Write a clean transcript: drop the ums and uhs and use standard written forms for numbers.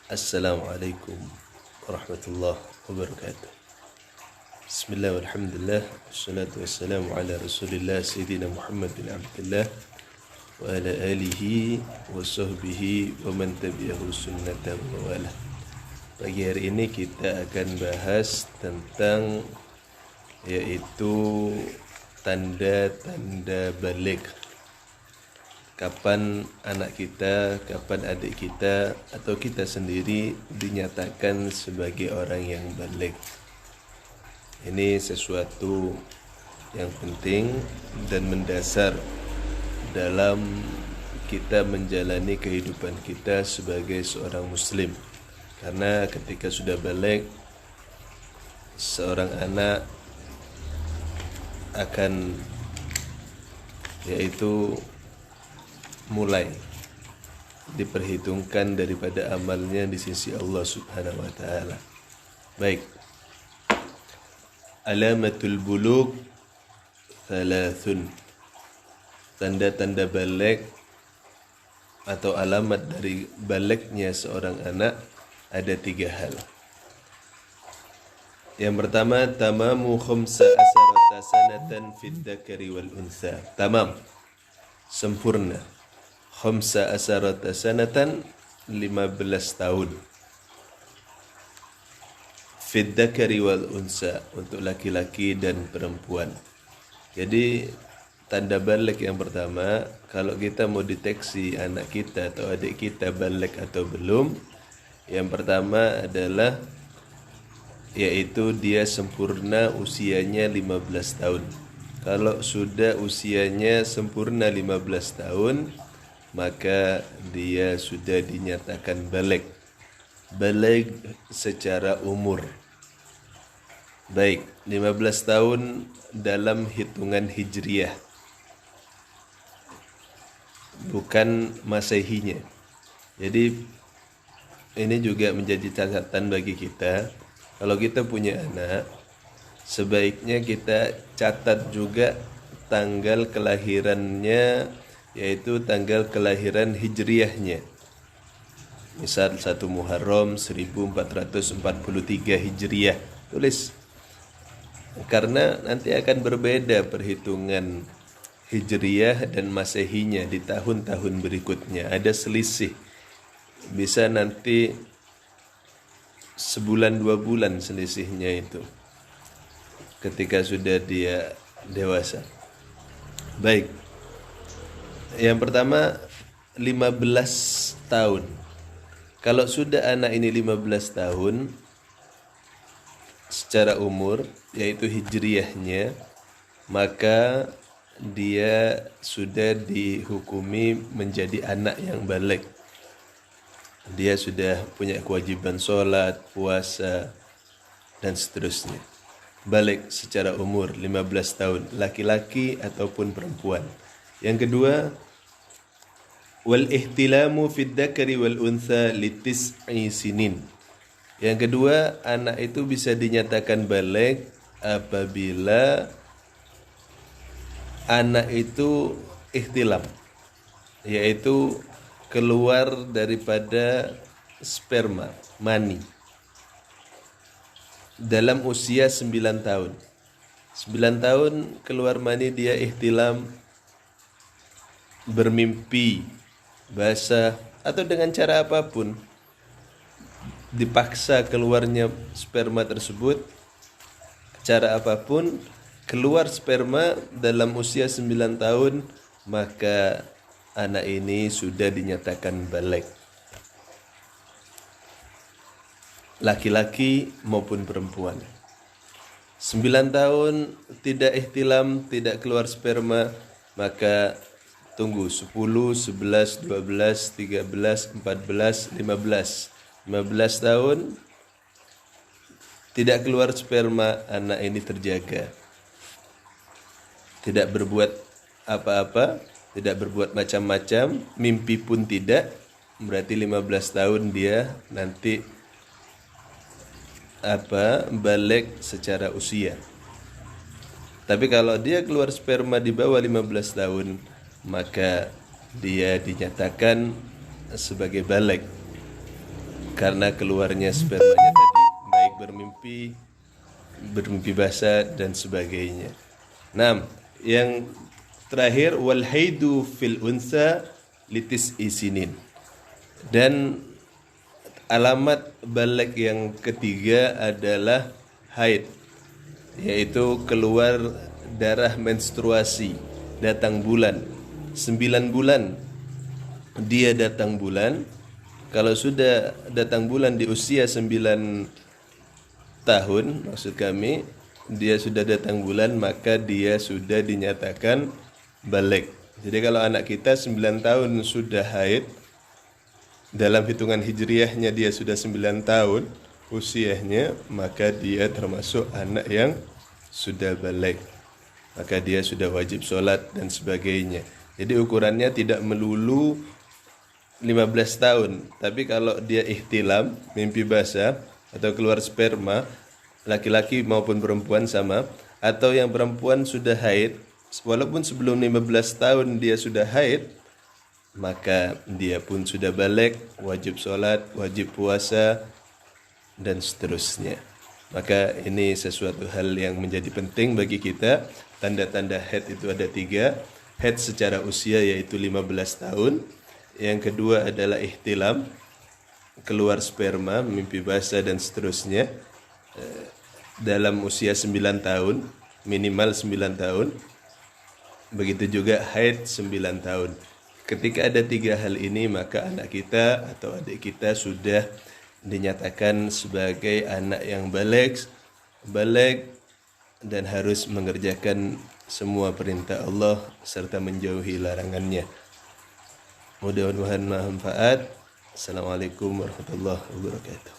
Assalamualaikum warahmatullahi wabarakatuh. Bismillah walhamdulillah wassalatu wassalamu ala rasulillah Sayyidina Muhammad bin Abdullah wa ala alihi wa sahbihi wa man tabi'ahu sunnata wa wala. Pagi hari ini kita akan bahas tentang yaitu tanda-tanda balik. Kapan anak kita, kapan adik kita atau kita sendiri dinyatakan sebagai orang yang balik. Ini sesuatu yang penting dan mendasar dalam kita menjalani kehidupan kita sebagai seorang muslim. Karena ketika sudah balik, seorang anak akan yaitu mulai diperhitungkan daripada amalnya di sisi Allah Subhanahu wa taala. Baik. Alamatul bulugh thalathun. Tanda-tanda balik atau alamat dari baliknya seorang anak ada 3 hal. Yang pertama, tamamu khamsa asarata sanatan fid dzakari wal untha. Tamam, sempurna. Khamsa asarata sanatan, 15 tahun. Fid dzakari wal unsa, untuk laki-laki dan perempuan. Jadi tanda balik yang pertama, kalau kita mau deteksi anak kita atau adik kita balik atau belum, yang pertama adalah yaitu dia sempurna usianya 15 tahun. Kalau sudah usianya sempurna 15 tahun, maka dia sudah dinyatakan balik. Balik secara umur. Baik, 15 tahun dalam hitungan hijriyah, bukan masehinya. Jadi ini juga menjadi catatan bagi kita. Kalau kita punya anak, sebaiknya kita catat juga tanggal kelahirannya, yaitu tanggal kelahiran hijriyahnya. Misal 1 Muharram 1443 Hijriyah, tulis. Karena nanti akan berbeda perhitungan Hijriyah dan Masehinya di tahun-tahun berikutnya. Ada selisih. Bisa nanti sebulan 2 bulan selisihnya itu ketika sudah dia dewasa. Baik. Yang pertama 15 tahun. Kalau sudah anak ini 15 tahun secara umur, yaitu hijriyahnya, maka dia sudah dihukumi menjadi anak yang balik. Dia sudah punya kewajiban sholat, puasa, dan seterusnya. Balik secara umur 15 tahun, laki-laki ataupun perempuan. Yang kedua, wal ihtilamu fid dzakari wal untha litis'i sinin. Yang kedua, anak itu bisa dinyatakan balik apabila anak itu ihtilam, yaitu keluar daripada sperma, mani, dalam usia 9 tahun. 9 tahun keluar mani, dia ihtilam, bermimpi, basah, atau dengan cara apapun dipaksa keluarnya sperma tersebut, cara apapun keluar sperma dalam usia 9 tahun, maka anak ini sudah dinyatakan balik, laki-laki maupun perempuan. 9 tahun tidak ihtilam, tidak keluar sperma, maka tunggu 10, 11, 12, 13, 14, 15. 15 tahun tidak keluar sperma, anak ini terjaga. Tidak berbuat apa-apa, tidak berbuat macam-macam, mimpi pun tidak, berarti 15 tahun dia nanti balik secara usia. Tapi kalau dia keluar sperma di bawah 15 tahun, maka dia dinyatakan sebagai balik. karena keluarnya spermanya tadi, baik bermimpi basah dan sebagainya. Nah, yang terakhir wal haidu fil unsa litis isinin. Dan alamat balik yang ketiga adalah haid, yaitu keluar darah menstruasi, datang bulan. 9 bulan dia datang bulan. Kalau sudah datang bulan di usia 9 tahun, maksud kami dia sudah datang bulan, maka dia sudah dinyatakan balik. Jadi kalau anak kita 9 tahun sudah haid, dalam hitungan hijriahnya dia sudah 9 tahun usianya, maka dia termasuk anak yang sudah balik. Maka dia sudah wajib sholat dan sebagainya. Jadi ukurannya tidak melulu 15 tahun. Tapi kalau dia ihtilam, mimpi basah, atau keluar sperma, laki-laki maupun perempuan sama, atau yang perempuan sudah haid, walaupun sebelum 15 tahun dia sudah haid, maka dia pun sudah balik, wajib sholat, wajib puasa, dan seterusnya. Maka ini sesuatu hal yang menjadi penting bagi kita. Tanda-tanda haid itu ada 3. Haid secara usia yaitu 15 tahun. Yang kedua adalah ihtilam, keluar sperma, mimpi basah dan seterusnya, dalam usia 9 tahun, minimal 9 tahun. Begitu juga haid 9 tahun. Ketika ada 3 hal ini, maka anak kita atau adik kita sudah dinyatakan sebagai anak yang balik dan harus mengerjakan semua perintah Allah serta menjauhi larangannya. Mudah-mudahan bermanfaat. Assalamualaikum warahmatullahi wabarakatuh.